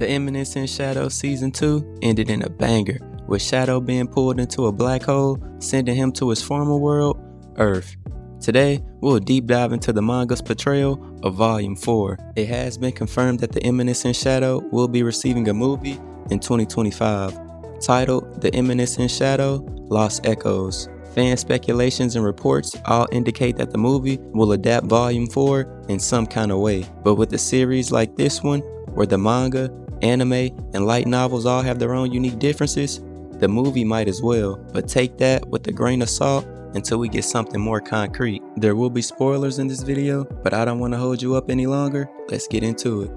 The Eminence in Shadow Season 2 ended in a banger, with Shadow being pulled into a black hole, sending him to his former world, Earth. Today, we'll deep dive into the manga's portrayal of Volume 4. It has been confirmed that The Eminence in Shadow will be receiving a movie in 2025, titled The Eminence in Shadow Lost Echoes. Fan speculations and reports all indicate that the movie will adapt Volume 4 in some kind of way, but with a series like this one, where the manga, anime, and light novels all have their own unique differences, the movie might as well, but take that with a grain of salt until we get something more concrete. There will be spoilers in this video, but I don't want to hold you up any longer. Let's get into it.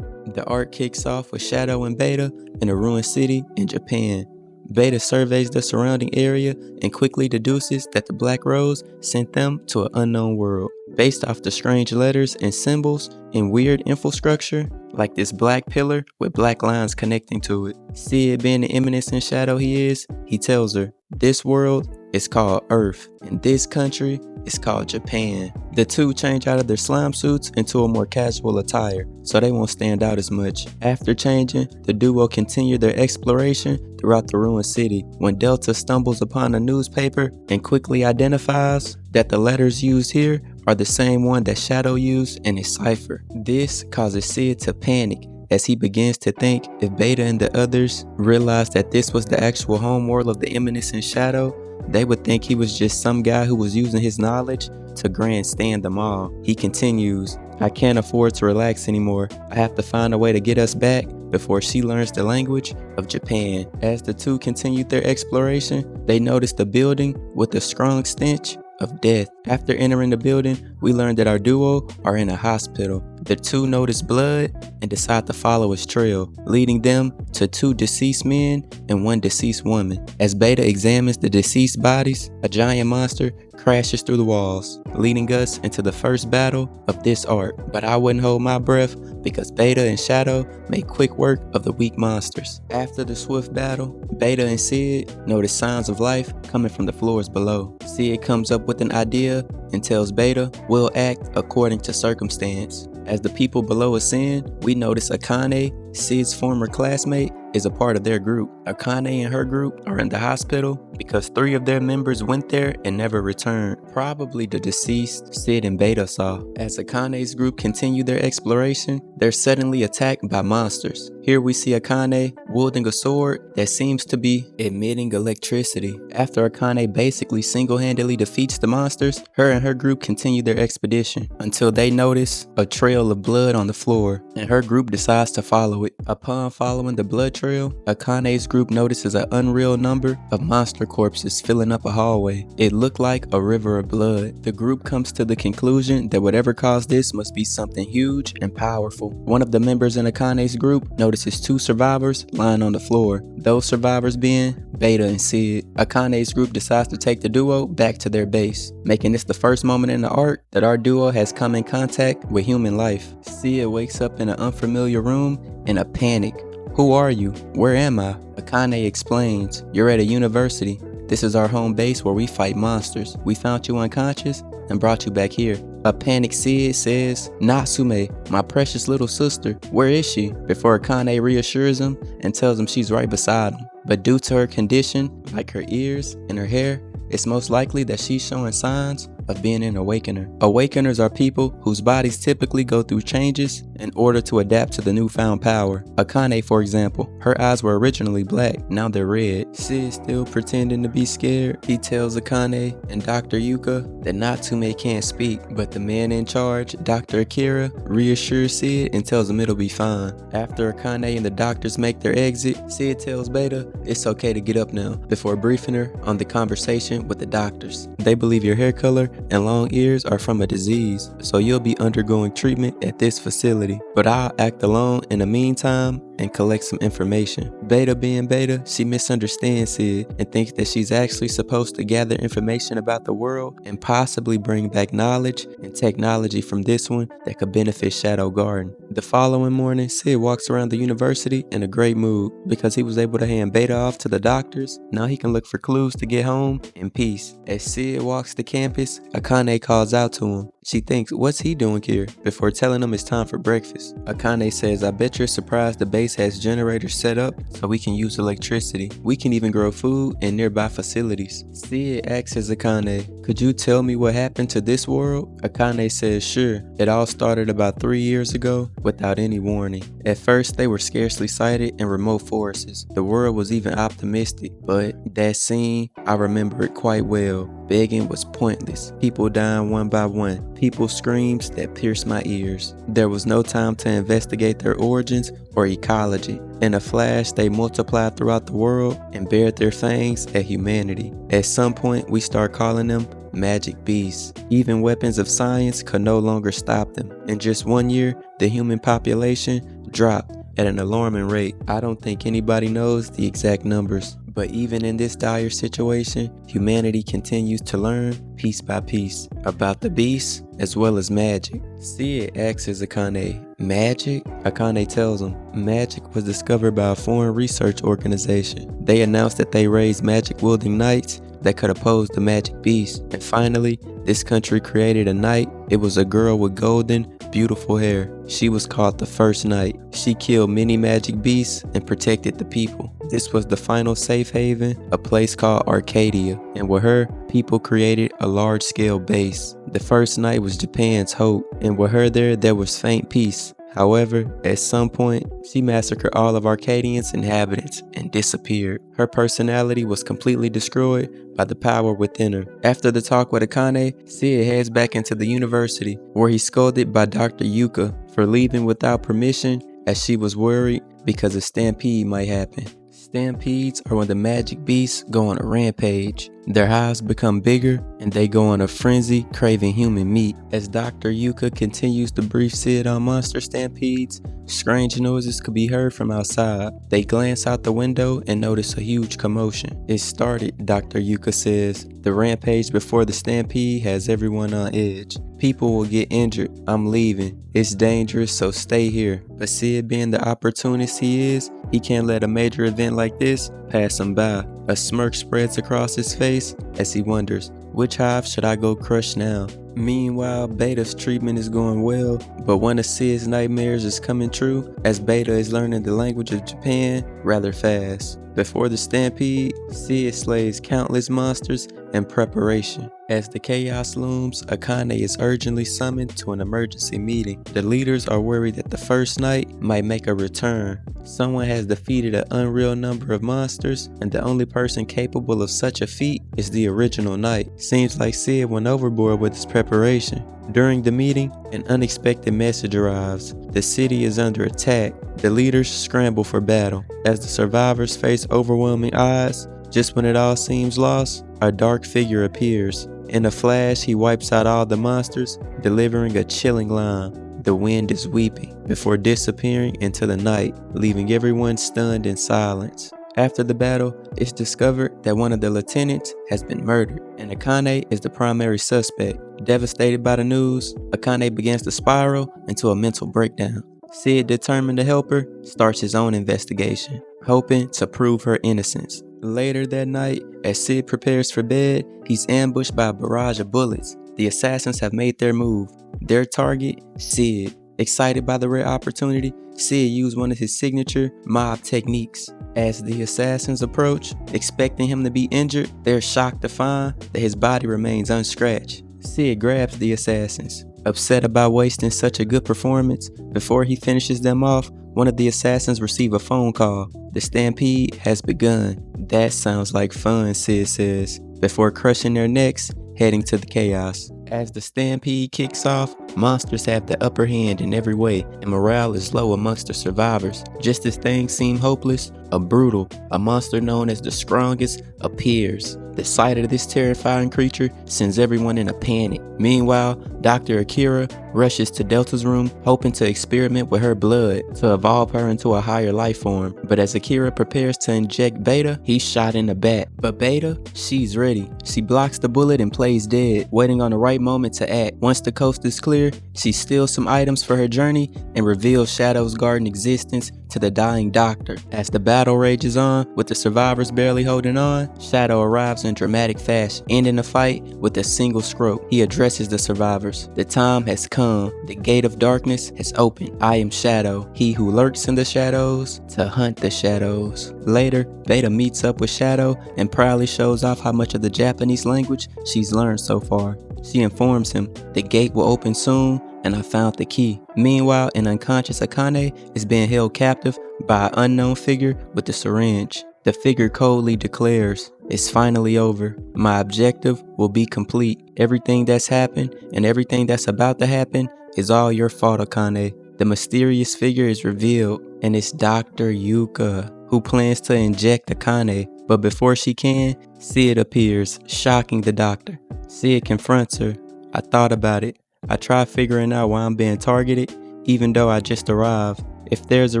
The arc kicks off with Shadow and Beta in a ruined city in Japan. Beta surveys the surrounding area and quickly deduces that the Black Rose sent them to an unknown world. Based off the strange letters and symbols and weird infrastructure, like this black pillar with black lines connecting to it. Sid, being the Eminence in Shadow he is, he tells her, this world is called Earth, and this country is called Japan. The two change out of their slime suits into a more casual attire, so they won't stand out as much. After changing, the duo continue their exploration throughout the ruined city, when Delta stumbles upon a newspaper and quickly identifies that the letters used here are the same one that Shadow used in his cipher. This causes Sid to panic as he begins to think if Beta and the others realized that this was the actual homeworld of the Eminence in Shadow, they would think he was just some guy who was using his knowledge to grandstand them all. He continues, I can't afford to relax anymore. I have to find a way to get us back before she learns the language of Japan. As the two continued their exploration, they noticed a building with a strong stench of death. After entering the building, we learned that our duo are in a hospital. The two notice blood and decide to follow his trail, leading them to two deceased men and one deceased woman. As Beta examines the deceased bodies, a giant monster crashes through the walls, leading us into the first battle of this arc. But I wouldn't hold my breath because Beta and Shadow made quick work of the weak monsters. After the swift battle, Beta and Sid notice signs of life coming from the floors below. Sid comes up with an idea and tells Beta we'll act according to circumstance. As the people below ascend, we notice Akane, Sid's former classmate, is a part of their group. Akane and her group are in the hospital because 3 of their members went there and never returned. Probably the deceased Sid and Beta saw. As Akane's group continue their exploration, they're suddenly attacked by monsters. Here we see Akane wielding a sword that seems to be emitting electricity. After Akane basically single-handedly defeats the monsters, her and her group continue their expedition until they notice a trail of blood on the floor, and her group decides to follow it. Upon following the blood trail, Akane's group notices an unreal number of monster corpses filling up a hallway. It looked like a river of blood. The group comes to the conclusion that whatever caused this must be something huge and powerful. One of the members in Akane's group notices 2 survivors lying on the floor, those survivors being Beta and Sid. Akane's group decides to take the duo back to their base, making this the first moment in the arc that our duo has come in contact with human life. Sid wakes up in an unfamiliar room in a panic. Who are you? Where am I? Akane explains, you're at a university. This is our home base where we fight monsters. We found you unconscious and brought you back here. A panicked Sid says, Natsume, my precious little sister, where is she? Before Akane reassures him and tells him she's right beside him. But due to her condition, like her ears and her hair, it's most likely that she's showing signs of being an awakener. Awakeners are people whose bodies typically go through changes in order to adapt to the newfound power. Akane, for example, her eyes were originally black, now they're red. Sid, still pretending to be scared, he tells Akane and Dr. Yuka that Natsume can't speak, but the man in charge, Dr. Akira, reassures Sid and tells him it'll be fine. After Akane and the doctors make their exit, Sid tells Beta it's okay to get up now, before briefing her on the conversation with the doctors. They believe your hair color and long ears are from a disease, so you'll be undergoing treatment at this facility. But I'll act alone in the meantime and collect some information. Beta being Beta, she misunderstands Sid and thinks that she's actually supposed to gather information about the world and possibly bring back knowledge and technology from this one that could benefit Shadow Garden. The following morning, Sid walks around the university in a great mood because he was able to hand Beta off to the doctors. Now he can look for clues to get home in peace. As Sid walks the campus, Akane calls out to him. She thinks, what's he doing here? Before telling him it's time for breakfast. Akane says, I bet you're surprised the base has generators set up so we can use electricity. We can even grow food in nearby facilities. Sid asks Akane, could you tell me what happened to this world? Akane says, sure. It all started about 3 years ago without any warning. At first, they were scarcely sighted in remote forests. The world was even optimistic, but that scene, I remember it quite well. Begging was pointless. People dying one by one. People's screams that pierced my ears. There was no time to investigate their origins or ecology. In a flash, they multiplied throughout the world and bared their fangs at humanity. At some point, we start calling them magic beasts. Even weapons of science could no longer stop them. In just 1 year, the human population dropped at an alarming rate. I don't think anybody knows the exact numbers. But even in this dire situation, humanity continues to learn, piece by piece, about the beasts as well as magic. Sid asks Akane, magic? Akane tells him, magic was discovered by a foreign research organization. They announced that they raised magic-wielding knights that could oppose the magic beast. And finally, this country created a knight. It was a girl with golden, beautiful hair. She was called the First Knight. She killed many magic beasts and protected the people. This was the final safe haven, a place called Arcadia. And with her, people created a large-scale base. The First Knight was Japan's hope. And with her there was faint peace. However, at some point, she massacred all of Arcadian's inhabitants and disappeared. Her personality was completely destroyed by the power within her. After the talk with Akane, Sid heads back into the university, where he's scolded by Dr. Yuka for leaving without permission, as she was worried because a stampede might happen. Stampedes are when the magic beasts go on a rampage. Their hives become bigger and they go on a frenzy, craving human meat. As Dr. Yuka continues to brief Sid on monster stampedes, strange noises could be heard from outside. They glance out the window and notice a huge commotion. It started, Dr. Yuka says. The rampage before the stampede has everyone on edge. People will get injured. I'm leaving. It's dangerous, so stay here. But Sid, being the opportunist he is, he can't let a major event like this pass him by. A smirk spreads across his face as he wonders, which hive should I go crush now? Meanwhile, Beta's treatment is going well, but one of Sid's nightmares is coming true as Beta is learning the language of Japan rather fast. Before the stampede, Sid slays countless monsters in preparation. As the chaos looms, Akane is urgently summoned to an emergency meeting. The leaders are worried that the First Knight might make a return. Someone has defeated an unreal number of monsters, and the only person capable of such a feat is the original knight. Seems like Sid went overboard with his preparation. During the meeting, an unexpected message arrives. The city is under attack. The leaders scramble for battle. As the survivors face overwhelming odds, just when it all seems lost, a dark figure appears. In a flash, he wipes out all the monsters, delivering a chilling line. The wind is weeping, before disappearing into the night, leaving everyone stunned in silence. After the battle, it's discovered that one of the lieutenants has been murdered, and Akane is the primary suspect. Devastated by the news, Akane begins to spiral into a mental breakdown. Sid, determined to help her, starts his own investigation, hoping to prove her innocence. Later that night, as Sid prepares for bed, he's ambushed by a barrage of bullets. The assassins have made their move. Their target, Sid. Excited by the rare opportunity, Sid used one of his signature mob techniques. As the assassins approach, expecting him to be injured, they're shocked to find that his body remains unscratched. Sid grabs the assassins. Upset about wasting such a good performance, before he finishes them off, one of the assassins receives a phone call. The stampede has begun. That sounds like fun, Sid says, before crushing their necks, heading to the chaos. As the stampede kicks off, monsters have the upper hand in every way, and morale is low amongst the survivors. Just as things seem hopeless, A monster known as the Strongest appears. The sight of this terrifying creature sends everyone in a panic. Meanwhile, Dr. Akira rushes to Delta's room, hoping to experiment with her blood to evolve her into a higher life form. But as Akira prepares to inject Beta, he's shot in the back. But Beta, she's ready. She blocks the bullet and plays dead, waiting on the right moment to act. Once the coast is clear, she steals some items for her journey and reveals Shadow's garden existence to the dying doctor. As the battle rages on, with the survivors barely holding on, Shadow arrives in dramatic fashion, ending the fight with a single stroke. He addresses the survivors. The time has come. The gate of darkness has opened. I am Shadow, he who lurks in the shadows to hunt the shadows. Later, Beta meets up with Shadow and proudly shows off how much of the Japanese language she's learned so far. She informs him the gate will open soon and I found the key. Meanwhile, an unconscious Akane is being held captive by an unknown figure with a syringe. The figure coldly declares, "It's finally over. My objective will be complete. Everything that's happened and everything that's about to happen is all your fault, Akane." The mysterious figure is revealed, and it's Dr. Yuka, who plans to inject Akane. But before she can, Sid appears, shocking the doctor. Sid confronts her. "I thought about it. I tried figuring out why I'm being targeted, even though I just arrived. If there's a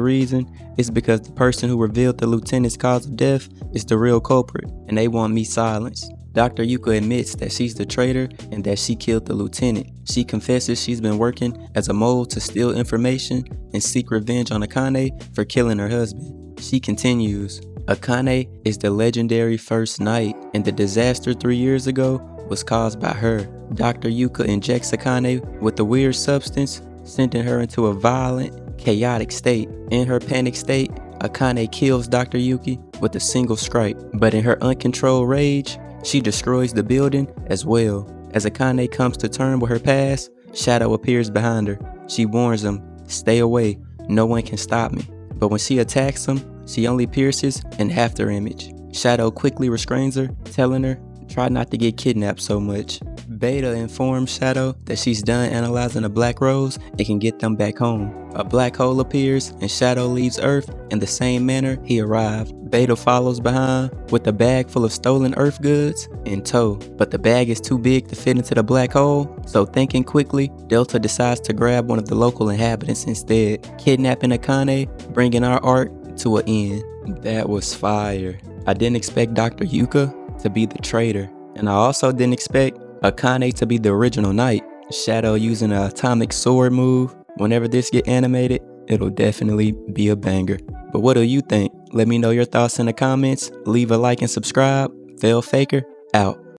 reason, it's because the person who revealed the lieutenant's cause of death is the real culprit, and they want me silenced." Dr. Yuka admits that she's the traitor and that she killed the lieutenant. She confesses she's been working as a mole to steal information and seek revenge on Akane for killing her husband. She continues, "Akane is the legendary first knight, and the disaster 3 years ago was caused by her." Dr. Yuka injects Akane with a weird substance, sending her into a violent, chaotic state. In her panic state, Akane kills Dr. Yuki with a single strike, but in her uncontrolled rage, she destroys the building as well. As Akane comes to terms with her past, Shadow appears behind her. She warns him, "Stay away, no one can stop me." But when she attacks him, she only pierces an after image. Shadow quickly restrains her, telling her, "Try not to get kidnapped so much." Beta informs Shadow that she's done analyzing a black rose and can get them back home. A black hole appears and Shadow leaves Earth in the same manner he arrived. Beta follows behind with a bag full of stolen Earth goods in tow, but the bag is too big to fit into the black hole, so thinking quickly, Delta decides to grab one of the local inhabitants instead, kidnapping Akane, bringing our arc to an end. That was fire. I didn't expect Dr. Yuka to be the traitor, and I also didn't expect Akane to be the original knight. Shadow using an atomic sword move. Whenever this get animated, it'll definitely be a banger. But what do you think? Let me know your thoughts in the comments. Leave a like and subscribe. Fail Faker out.